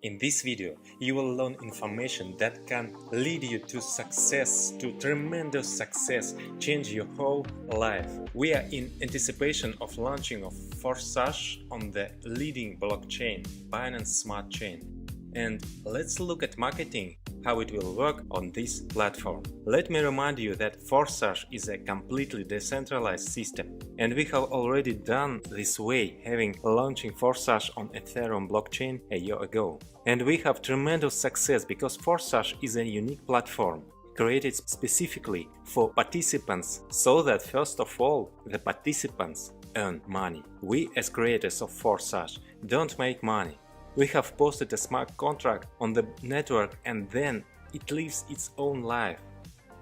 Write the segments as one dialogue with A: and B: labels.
A: In this video, you will learn information that can lead you to success, to tremendous success, change your whole life. We are in anticipation of launching of Forsage on the leading blockchain, Binance Smart Chain. And let's look at marketing, how it will work on this platform. Let me remind you that Forsage is a completely decentralized system, and we have already done this way, having launching Forsage on Ethereum blockchain a year ago. And we have tremendous success because Forsage is a unique platform created specifically for participants, so that first of all the participants earn money. We as creators of Forsage don't make money. We have posted a smart contract on the network and then it lives its own life.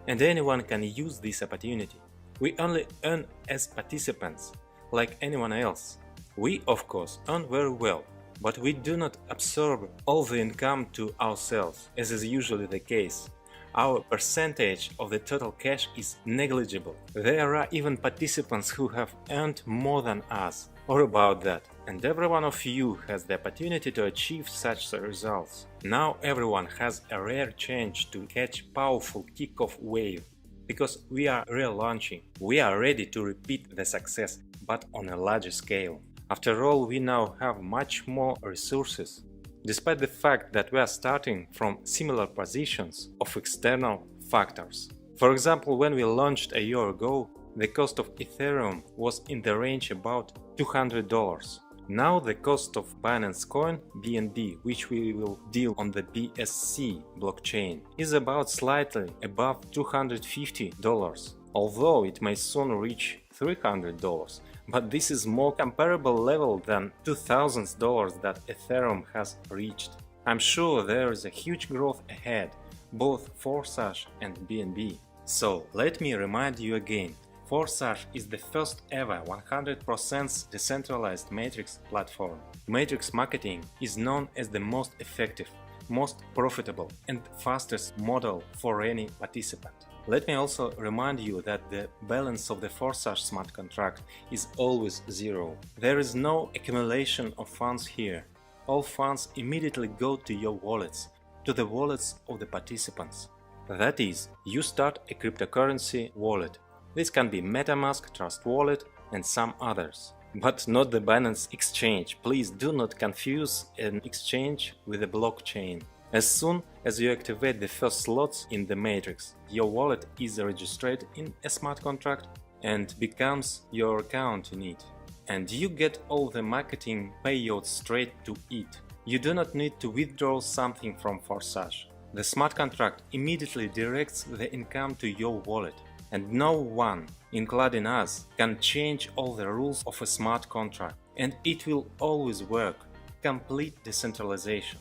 A: And anyone can use this opportunity. We only earn as participants, like anyone else. We, of course, earn very well, but we do not absorb all the income to ourselves, as is usually the case. Our percentage of the total cash is negligible. There are even participants who have earned more than us, or about that, and every one of you has the opportunity to achieve such results. Now everyone has a rare chance to catch powerful kickoff wave, because we are relaunching. We are ready to repeat the success, but on a larger scale. After all, we now have much more resources. Despite the fact that we are starting from similar positions of external factors. For example, when we launched a year ago, the cost of Ethereum was in the range about $200. Now the cost of Binance coin BNB, which we will deal on the BSC blockchain, is about slightly above $250, although it may soon reach $300. But this is more comparable level than $2,000 that Ethereum has reached. I'm sure there is a huge growth ahead, both Forsage and BNB. So let me remind you again, Forsage is the first ever 100% decentralized matrix platform. Matrix marketing is known as the most effective, most profitable and fastest model for any participant. Let me also remind you that the balance of the Forsage smart contract is always zero. There is no accumulation of funds here. All funds immediately go to your wallets, to the wallets of the participants. That is, you start a cryptocurrency wallet. This can be MetaMask, Trust Wallet and some others. But not the Binance exchange. Please do not confuse an exchange with a blockchain. As soon as you activate the first slots in the matrix, your wallet is registered in a smart contract and becomes your account in it. And you get all the marketing payouts straight to it. You do not need to withdraw something from Forsage. The smart contract immediately directs the income to your wallet. And no one, including us, can change all the rules of a smart contract. And it will always work. Complete decentralization.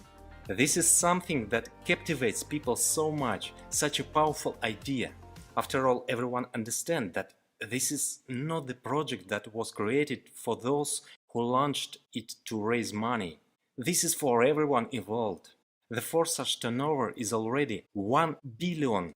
A: This is something that captivates people so much, such a powerful idea. After all, everyone understands that this is not the project that was created for those who launched it to raise money. This is for everyone involved. The Forsage turnover is already $1.4 billion,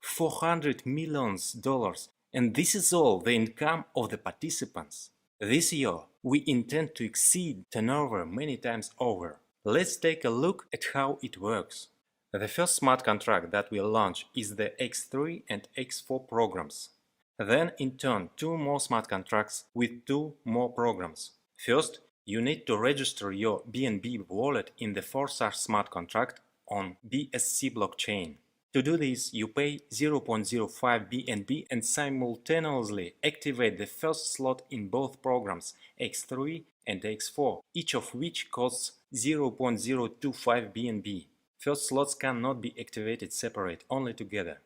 A: and this is all the income of the participants. This year, we intend to exceed turnover many times over. Let's take a look at how it works. The first smart contract that we'll launch is the X3 and X4 programs. Then, in turn, two more smart contracts with two more programs. First, you need to register your BNB wallet in the Forsage smart contract on BSC blockchain. To do this, you pay 0.05 BNB and simultaneously activate the first slot in both programs, X3 and X4, each of which costs 0.025 BNB. First slots cannot be activated separate, only together.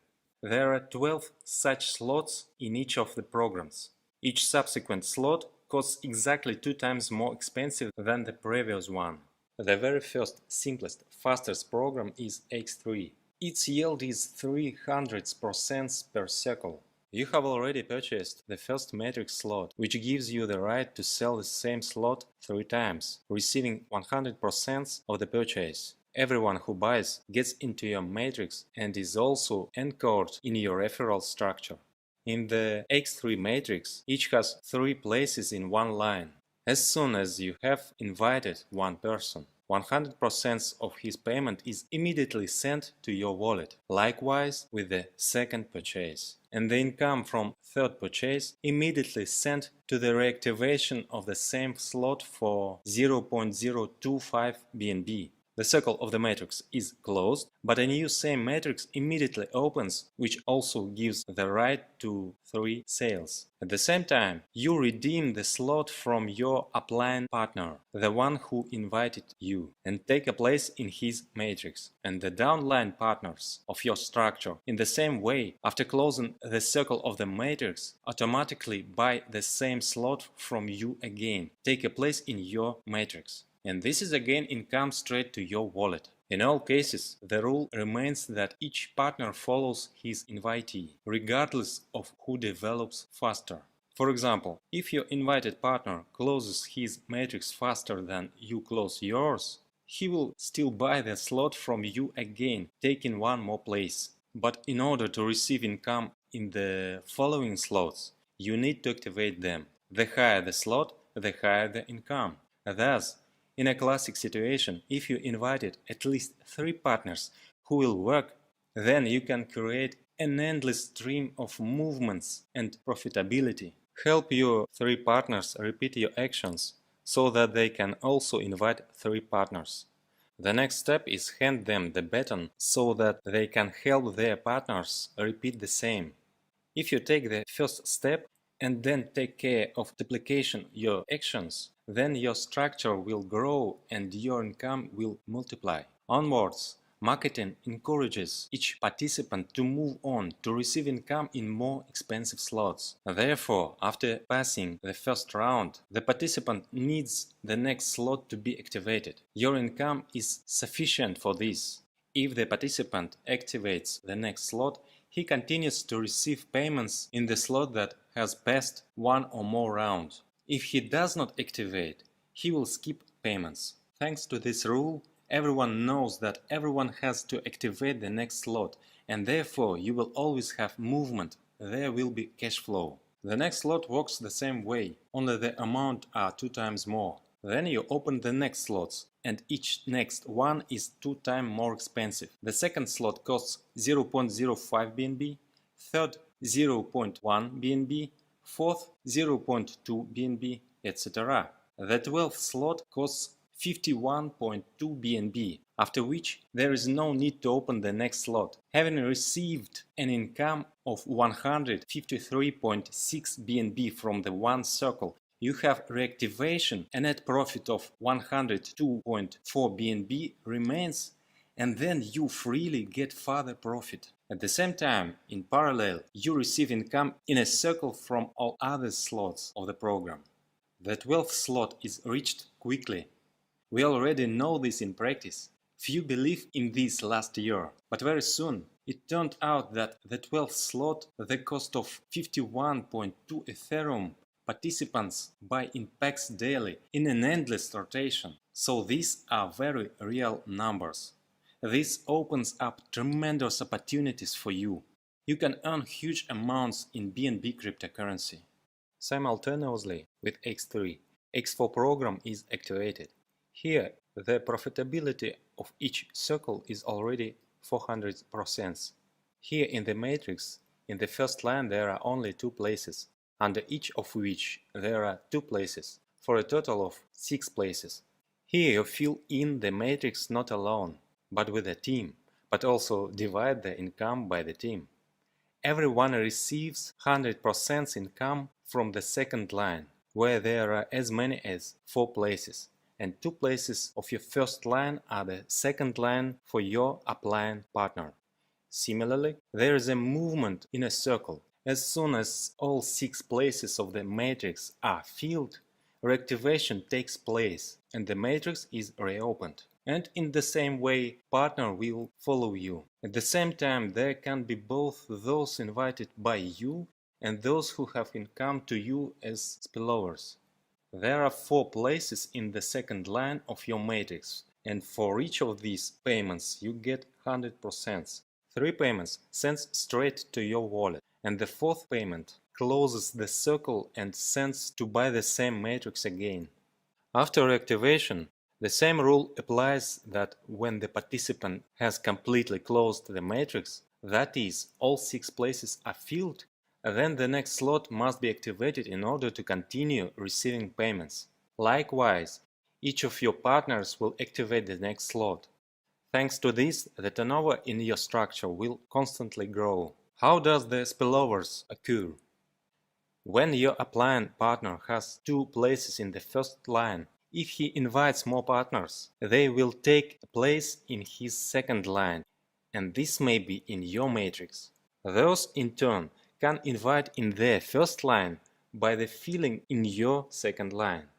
A: There are 12 such slots in each of the programs. Each subsequent slot costs exactly 2 times more expensive than the previous one. The very first, simplest, fastest program is X3. Its yield is 300% per cycle. You have already purchased the first matrix slot, which gives you the right to sell the same slot 3 times, receiving 100% of the purchase. Everyone who buys gets into your matrix and is also anchored in your referral structure. In the X3 matrix, each has 3 places in one line. As soon as you have invited one person, 100% of his payment is immediately sent to your wallet. Likewise with the second purchase. And the income from third purchase immediately sent to the reactivation of the same slot for 0.025 BNB. The circle of the matrix is closed, but a new same matrix immediately opens, which also gives the right to 3 sales. At the same time, you redeem the slot from your upline partner, the one who invited you, and take a place in his matrix. And the downline partners of your structure, in the same way, after closing the circle of the matrix, automatically buy the same slot from you again, take a place in your matrix. And this is again income straight to your wallet. In all cases, the rule remains that each partner follows his invitee, regardless of who develops faster. For example, if your invited partner closes his matrix faster than you close yours, he will still buy the slot from you again, taking one more place. But in order to receive income in the following slots, you need to activate them. The higher the slot, the higher the income. Thus, in a classic situation, if you invited at least 3 partners who will work, then you can create an endless stream of movements and profitability. Help your 3 partners repeat your actions so that they can also invite 3 partners. The next step is hand them the baton so that they can help their partners repeat the same. If you take the first step and then take care of duplication your actions, then your structure will grow and your income will multiply. Onwards, marketing encourages each participant to move on to receive income in more expensive slots. Therefore, after passing the first round, the participant needs the next slot to be activated. Your income is sufficient for this. If the participant activates the next slot, he continues to receive payments in the slot that has passed one or more rounds. If he does not activate, he will skip payments. Thanks to this rule, everyone knows that everyone has to activate the next slot, and therefore you will always have movement. There will be cash flow. The next slot works the same way, only the amount are 2 times more. Then you open the next slots, and each next one is 2 times more expensive. The second slot costs 0.05 BNB, third 0.1 BNB, fourth 0.2 BNB, etc. The 12th slot costs 51.2 BNB, after which there is no need to open the next slot. Having received an income of 153.6 BNB from the one circle, you have reactivation. A net profit of 102.4 BNB remains, and then you freely get further profit. At the same time, in parallel, you receive income in a circle from all other slots of the program. The 12th slot is reached quickly. We already know this in practice. Few believed in this last year, but very soon it turned out that the 12th slot, the cost of 51.2 Ethereum, participants buy in packs daily in an endless rotation. So these are very real numbers. This opens up tremendous opportunities for you. You can earn huge amounts in BNB cryptocurrency. Simultaneously with X3, X4 program is activated. Here, the profitability of each circle is already 400%. Here in the matrix, in the first line there are only 2 places, under each of which there are 2 places, for a total of 6 places. Here you fill in the matrix not alone, but with a team, but also divide the income by the team. Everyone receives 100% income from the second line, where there are as many as 4 places, and 2 places of your first line are the second line for your upline partner. Similarly, there is a movement in a circle. As soon as all 6 places of the matrix are filled, reactivation takes place and the matrix is reopened. And in the same way, partner will follow you. At the same time, there can be both those invited by you and those who have come to you as spillovers. There are 4 places in the second line of your matrix, and for each of these payments you get 100%. 3 payments sent straight to your wallet, and the 4th payment closes the circle and sends to buy the same matrix again. After reactivation, The same rule applies that when the participant has completely closed the matrix, that is, all 6 places are filled, then the next slot must be activated in order to continue receiving payments. Likewise, each of your partners will activate the next slot. Thanks to this, the turnover in your structure will constantly grow. How does the spillovers occur? When your appliant partner has 2 places in the first line, if he invites more partners, they will take a place in his second line, and this may be in your matrix. Those, in turn, can invite in their first line by the filling in your second line.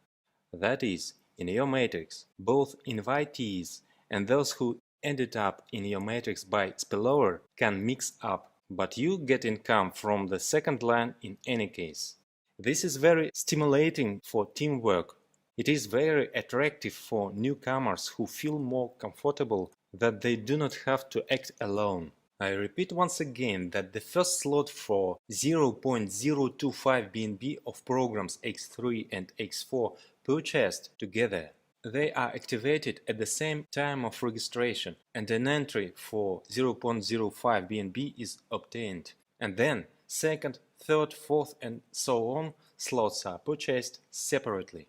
A: That is, in your matrix, both invitees and those who ended up in your matrix by spillover can mix up, but you get income from the second line in any case. This is very stimulating for teamwork. It is very attractive for newcomers who feel more comfortable that they do not have to act alone. I repeat once again that the first slot for 0.025 BNB of programs X3 and X4 purchased together. They are activated at the same time of registration, and an entry for 0.05 BNB is obtained. And then second, third, fourth and so on slots are purchased separately.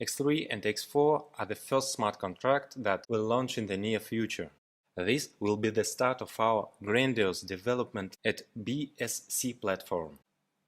A: X3 and X4 are the first smart contract that will launch in the near future. This will be the start of our grandiose development at BSC platform.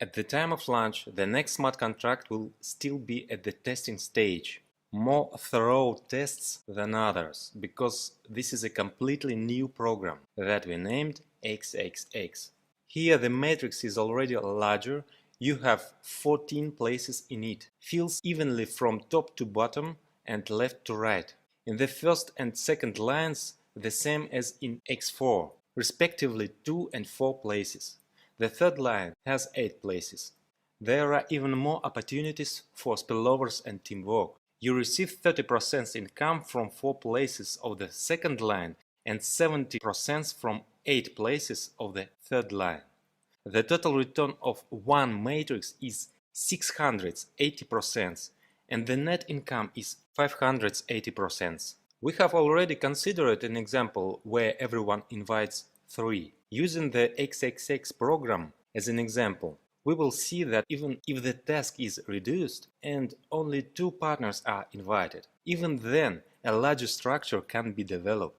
A: At the time of launch, the next smart contract will still be at the testing stage. More thorough tests than others, because this is a completely new program that we named XXX. Here the matrix is already larger, you have 14 places in it, fills evenly from top to bottom and left to right. In the first and second lines, the same as in X4, respectively 2 and 4 places. The third line has 8 places. There are even more opportunities for spillovers and teamwork. You receive 30% income from 4 places of the second line and 70% from 8 places of the third line. The total return of one matrix is 680% and the net income is 580%. We have already considered an example where everyone invites 3. Using the XXX program as an example, we will see that even if the task is reduced and only 2 partners are invited, even then a larger structure can be developed.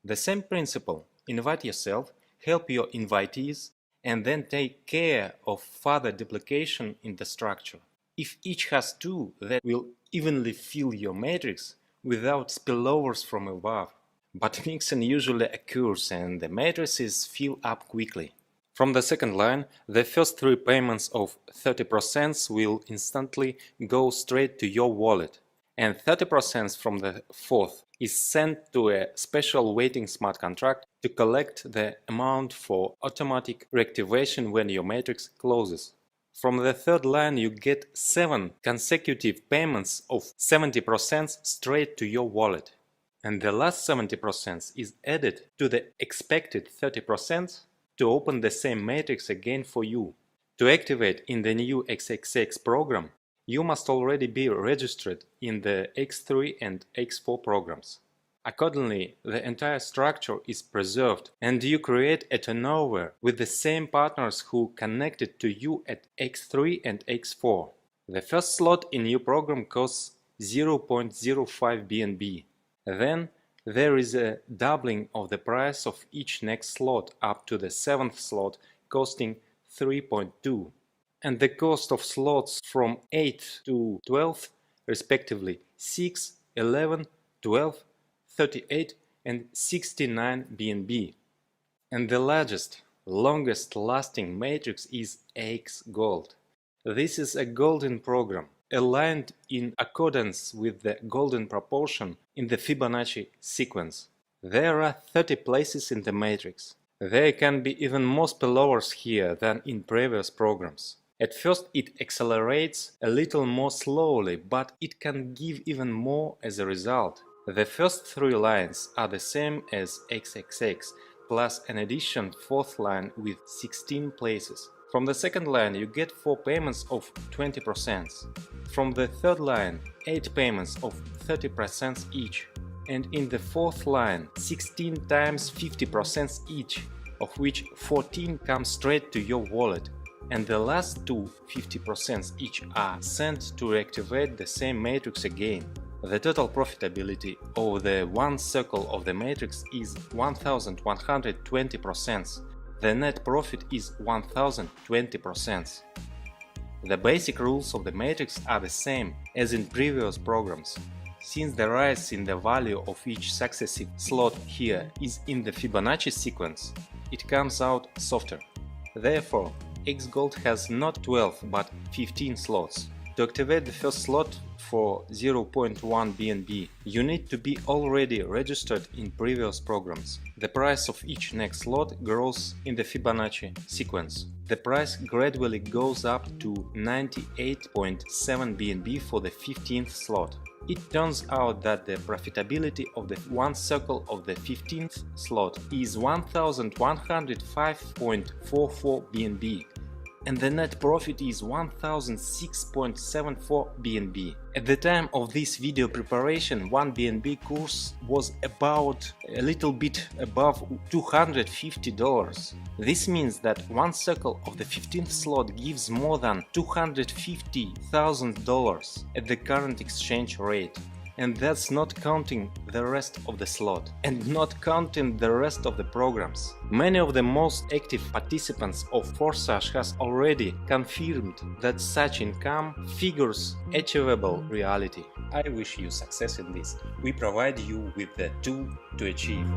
A: The same principle: invite yourself, help your invitees, and then take care of further duplication in the structure. If each has 2, that will evenly fill your matrix without spillovers from above. But mixing usually occurs and the matrices fill up quickly. From the second line, the first 3 payments of 30% will instantly go straight to your wallet, and 30% from the fourth is sent to a special waiting smart contract to collect the amount for automatic reactivation when your matrix closes. From the third line you get 7 consecutive payments of 70% straight to your wallet, and the last 70% is added to the expected 30% to open the same matrix again for you. To activate in the new XXX program, you must already be registered in the X3 and X4 programs. Accordingly, the entire structure is preserved and you create a turnover with the same partners who connected to you at X3 and X4. The first slot in your program costs 0.05 BNB. Then there is a doubling of the price of each next slot up to the 7th slot costing 3.2. And the cost of slots from 8 to 12, respectively 6, 11, 12, 38 and 69 BNB. And the largest, longest lasting matrix is X Gold. This is a golden program, aligned in accordance with the golden proportion in the Fibonacci sequence. There are 30 places in the matrix. There can be even more spillovers here than in previous programs. At first it accelerates a little more slowly, but it can give even more as a result. The first 3 lines are the same as XXX, plus an additional 4th line with 16 places. From the second line you get 4 payments of 20%. From the third line, 8 payments of 30% each, and in the fourth line, 16 times 50% each, of which 14 come straight to your wallet, and the last two 50% each are sent to reactivate the same matrix again. The total profitability of the one circle of the matrix is 1120%. The net profit is 1020%. The basic rules of the matrix are the same as in previous programs. Since the rise in the value of each successive slot here is in the Fibonacci sequence, it comes out softer. Therefore, Xgold has not 12 but 15 slots. To activate the first slot for 0.1 BNB, you need to be already registered in previous programs. The price of each next slot grows in the Fibonacci sequence. The price gradually goes up to 98.7 BNB for the 15th slot. It turns out that the profitability of the one circle of the 15th slot is 1105.44 BNB, and the net profit is 1006.74 BNB. At the time of this video preparation, 1 BNB course was about a little bit above $250. This means that one circle of the 15th slot gives more than $250,000 at the current exchange rate. And that's not counting the rest of the slot, and not counting the rest of the programs. Many of the most active participants of Forsage has already confirmed that such income figures achievable reality. I wish you success in this. We provide you with the tool to achieve.